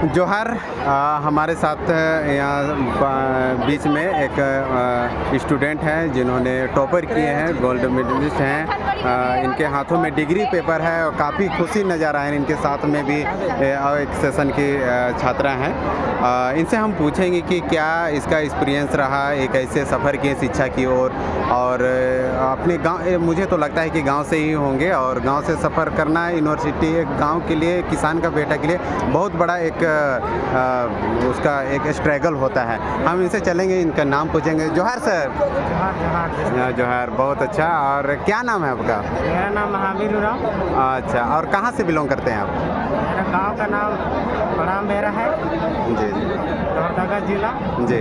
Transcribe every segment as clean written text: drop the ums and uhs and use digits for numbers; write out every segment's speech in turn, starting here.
जोहार। हमारे साथ यहाँ बीच में एक स्टूडेंट हैं जिन्होंने टॉपर किए हैं, गोल्ड मेडलिस्ट हैं। इनके हाथों में डिग्री पेपर है और काफ़ी खुशी नज़र आ रही है। इनके साथ में भी एक सेशन की छात्रा हैं। इनसे हम पूछेंगे कि क्या इसका एक्सपीरियंस रहा एक ऐसे सफ़र किए शिक्षा की ओर। और अपने गांव, मुझे तो लगता है कि गांव से ही होंगे और गांव से सफ़र करना यूनिवर्सिटी एक गांव के लिए, किसान का बेटा के लिए बहुत बड़ा एक उसका एक स्ट्रगल होता है। हम इनसे चलेंगे, इनका नाम पूछेंगे। जोहार सर। जोहार। जोहार, बहुत अच्छा। और क्या नाम है आपका? मेरा नाम महावीर उरांव। अच्छा, और कहाँ से बिलोंग करते हैं आप? मेरा गांव का नाम बड़ा मेरा है जी जी लोहरदगा जिला। जी।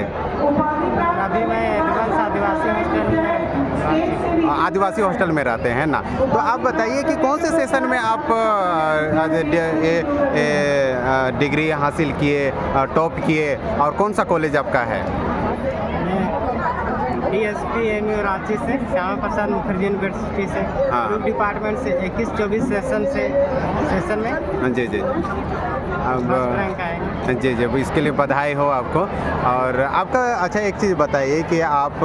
अभी मैं एडवांस आदिवासी हॉस्टल में आदिवासी हॉस्टल में रहते हैं ना। तो आप बताइए कि कौन से सेशन में आप डिग्री हासिल किए, टॉप किए, और कौन सा कॉलेज आपका है? DSP-MU रांची से, श्यामा प्रसाद मुखर्जी यूनिवर्सिटी से, हाँ। ग्रुप डिपार्टमेंट से 21-24 सेशन में जी जी। अब फर्स्ट रैंक आए। जी जी, इसके लिए बधाई हो आपको। और आपका अच्छा, एक चीज़ बताइए कि आप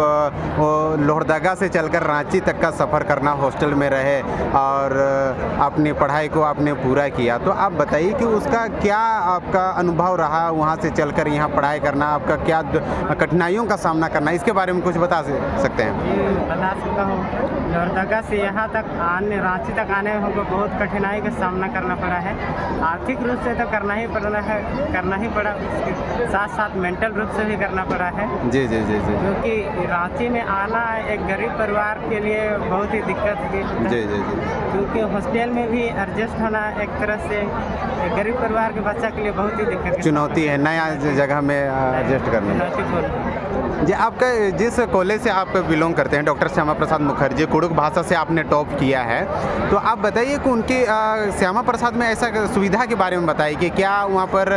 वो लोहरदगा से चलकर रांची तक का सफ़र करना, हॉस्टल में रहे और अपनी पढ़ाई को आपने पूरा किया, तो आप बताइए कि उसका क्या आपका अनुभव रहा, वहाँ से चलकर यहाँ पढ़ाई करना, आपका क्या कठिनाइयों का सामना करना, इसके बारे में कुछ बता सकते हैं? ये बता सकता हूँ, लोहरदगा से यहाँ तक आने, रांची तक आने में हमको बहुत कठिनाई का सामना करना पड़ा है। आर्थिक रूप से तो करना ही पड़ा, उसके साथ साथ मेंटल रूप से भी करना पड़ा है। जी जी जी जी। क्योंकि रांची में आना एक गरीब परिवार के लिए बहुत ही दिक्कत थी। जी जी जी। क्योंकि हॉस्टल में भी एडजस्ट होना एक तरह से एक गरीब परिवार के बच्चा के लिए बहुत ही दिक्कत चुनौती है, नया जगह में एडजस्ट करना। जी, आपका जिस कॉलेज से आप बिलोंग करते हैं, डॉक्टर श्यामा प्रसाद मुखर्जी, कुड़ुक भाषा से आपने टॉप किया है, तो आप बताइए कि उनकी श्यामा प्रसाद में ऐसा सुविधा के बारे में बताइए कि क्या वहाँ पर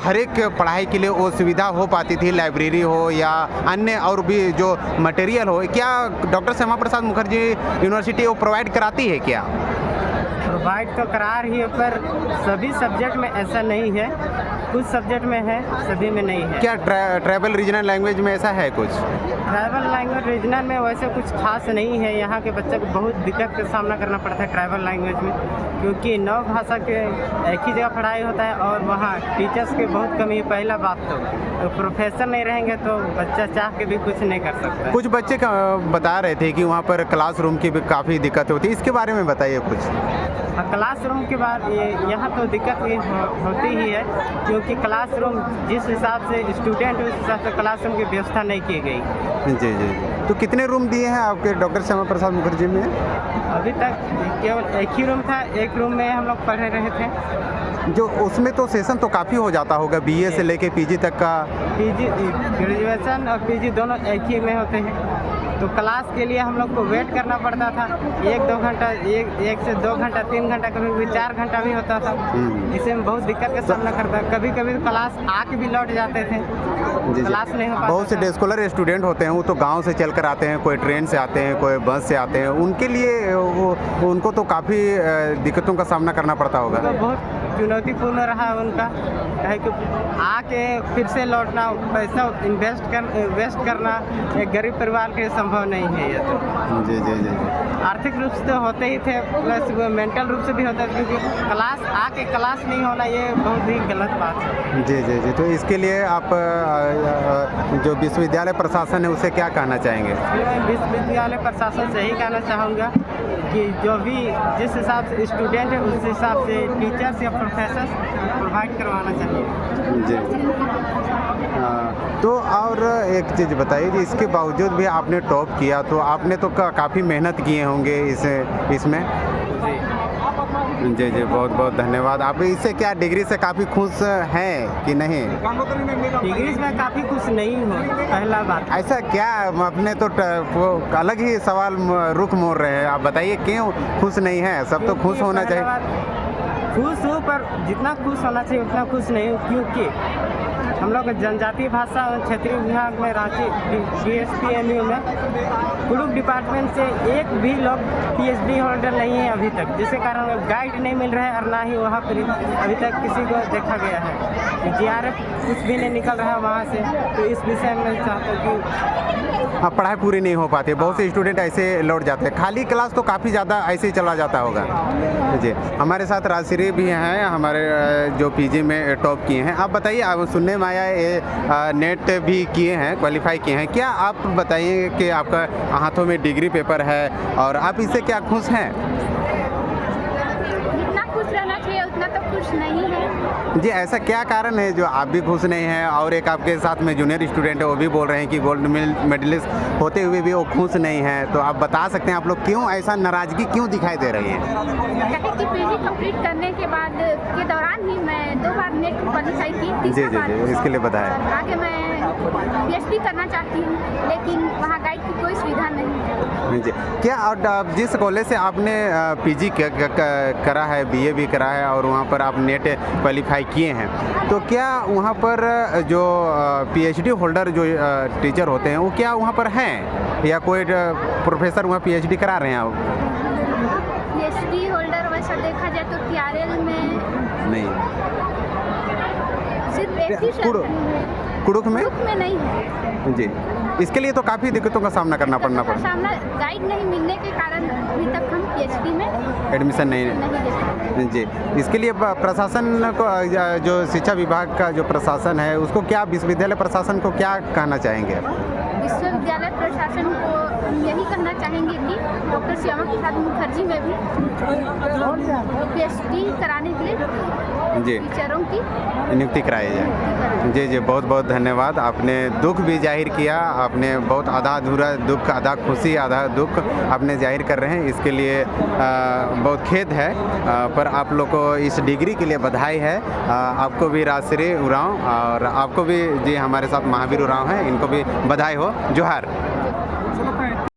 हर एक पढ़ाई के लिए वो सुविधा हो पाती थी, लाइब्रेरी हो या अन्य और भी जो मटेरियल हो, क्या डॉक्टर श्यामा प्रसाद मुखर्जी यूनिवर्सिटी वो प्रोवाइड कराती है क्या? प्रोवाइड तो करा रही है, पर सभी सब्जेक्ट में ऐसा नहीं है। कुछ सब्जेक्ट में है, सभी में नहीं है। क्या ट्राइबल रीजनल लैंग्वेज में ऐसा है कुछ? ट्राइबल लैंग्वेज रीजनल में वैसे कुछ खास नहीं है। यहाँ के बच्चे को बहुत दिक्कत का सामना करना पड़ता है ट्राइबल लैंग्वेज में, क्योंकि 9 भाषा के एक ही जगह पढ़ाई होता है और वहाँ टीचर्स की बहुत कमी है। पहला बात तो प्रोफेसर नहीं रहेंगे तो बच्चा चाह के भी कुछ नहीं कर सकता। कुछ बच्चे बता रहे थे कि वहाँ पर क्लासरूम की भी काफ़ी दिक्कत होती है, इसके बारे में बताइए कुछ। क्लासरूम के बाद यहाँ तो दिक्कत होती ही है, क्योंकि क्लासरूम जिस हिसाब से स्टूडेंट उस हिसाब से क्लासरूम की व्यवस्था नहीं की गई। जी जी। तो कितने रूम दिए हैं आपके डॉक्टर श्यामा प्रसाद मुखर्जी में? अभी तक केवल एक ही रूम था, एक रूम में हम लोग पढ़ रहे थे। जो उसमें तो सेशन तो काफ़ी हो जाता होगा, BA से लेके PG तक का। PG ग्रेजुएशन और PG दोनों एक ही में होते हैं, तो क्लास के लिए हम लोग को वेट करना पड़ता था 1-2 घंटा, एक से 2 घंटा, 3 घंटा, कभी 4 घंटा भी होता था। इसे में बहुत दिक्कत का सामना करता है। कभी कभी क्लास आके भी लौट जाते थे, क्लास नहीं हो पाता। बहुत से स्कॉलर स्टूडेंट होते हैं, वो तो गांव से चलकर आते हैं, कोई ट्रेन से आते हैं, कोई बस से आते हैं, उनके लिए उनको तो काफ़ी दिक्कतों का सामना करना पड़ता होगा। तो बहुत चुनौतीपूर्ण रहा उनका, है कि आके फिर से लौटना, पैसा वेस्ट करना एक गरीब परिवार के संभव नहीं है ये तो। जी जी जी। आर्थिक रूप से तो होते ही थे, प्लस मेंटल रूप से भी होता है, क्योंकि क्लास आके क्लास नहीं होना ये बहुत ही गलत बात है। जी जी जी। तो इसके लिए आप जो विश्वविद्यालय प्रशासन है उसे क्या कहना चाहेंगे? मैं विश्वविद्यालय प्रशासन से ही कहना चाहूँगा कि जो भी जिस हिसाब से स्टूडेंट है उस हिसाब से टीचर्स या प्रोफेसर प्रोवाइड करवाना चाहिए। जी। तो और एक चीज़ बताइए कि इसके बावजूद भी आपने टॉप किया, तो आपने तो काफ़ी मेहनत किए होंगे इसमें। जी जी, बहुत बहुत धन्यवाद। आप इससे क्या डिग्री से काफ़ी खुश हैं कि नहीं? डिग्री में काफ़ी खुश नहीं हूँ, पहला बात। ऐसा क्या? अपने तो वो अलग ही सवाल रुख मोड़ रहे हैं, आप बताइए क्यों खुश नहीं है? सब तो खुश होना चाहिए। खुश हूँ, पर जितना खुश होना चाहिए उतना खुश नहीं हूँ, क्योंकि हम लोग जनजातीय भाषा और क्षेत्रीय विभाग में रांची DSP-MU में कुड़ुक डिपार्टमेंट से एक भी लोग PhD होल्डर नहीं है अभी तक, जिसके कारण गाइड नहीं मिल रहा है और ना ही वहाँ पर अभी तक किसी को देखा गया है। GRF कुछ भी नहीं निकल रहा है वहाँ से। तो इस विषय में मैं चाहता हूँ कि हाँ, पढ़ाई पूरी नहीं हो पाती, बहुत से स्टूडेंट ऐसे लौट जाते हैं, खाली क्लास तो काफ़ी ज़्यादा ऐसे ही चला जाता होगा जी। हमारे साथ राजश्री भी हैं, हमारे जो पीजी में टॉप किए हैं। आप बताइए, आप सुनने में आया ये नेट भी किए हैं, क्वालिफाई किए हैं, क्या आप बताइए कि आपका हाथों में डिग्री पेपर है और आप इससे क्या खुश हैं? जितना खुश रहना चाहिए उतना तो खुश नहीं है। जी, ऐसा क्या कारण है जो आप भी खुश नहीं हैं और एक आपके साथ में जूनियर स्टूडेंट है वो भी बोल रहे हैं कि गोल्ड मेडलिस्ट होते हुए भी वो खुश नहीं हैं, तो आप बता सकते हैं आप लोग क्यों ऐसा नाराज़गी क्यों दिखाई दे रही है? ताकि कि पीजी कंप्लीट करने के बाद के दौरान ही मैं 2 बार नेट क्वालिफाई की, जी तीसरा जी बार जी, इसके लिए बताएं। और आगे मैं PhD करना चाहती हूँ, लेकिन वहाँ गाइड की कोई सुविधा नहीं है। जी, क्या और आप जिस कॉलेज से आपने पीजी करा है, BA भी करा है और वहाँ पर आप नेट क्वालिफाई किए हैं, तो क्या वहाँ पर जो PhD होल्डर जो टीचर होते हैं वो क्या वहाँ पर हैं या कोई प्रोफेसर वहाँ PhD करा रहे हैं आप? PhD होल्डर वैसा देखा जाए तो TRL में नहीं, सिर्फ एक ही कुड़ुक में ग्रुप में नहीं है। जी, इसके लिए तो काफ़ी दिक्कतों का सामना करना पड़ना का पड़ता सामना गाइड नहीं मिलने के कारण अभी तक हम PhD में एडमिशन नहीं दे जी। इसके लिए प्रशासन को, जो शिक्षा विभाग का जो प्रशासन है उसको क्या, विश्वविद्यालय प्रशासन को क्या कहना चाहेंगे? विश्वविद्यालय प्रशासन को हम यही कहना चाहेंगे कि डॉक्टर श्यामा प्रसाद मुखर्जी में भी PhD कराने के लिए जी टीचरों की नियुक्ति कराई जाए। जी जी, बहुत बहुत धन्यवाद। आपने दुख भी जाहिर किया, आपने बहुत आधा अधूरा दुख, आधा खुशी आधा दुख आपने जाहिर कर रहे हैं, इसके लिए बहुत खेद है, पर आप लोग को इस डिग्री के लिए बधाई है। आपको भी राजश्री उरांव और आपको भी जी हमारे साथ महावीर उरांव हैं, इनको भी बधाई हो। जोहार।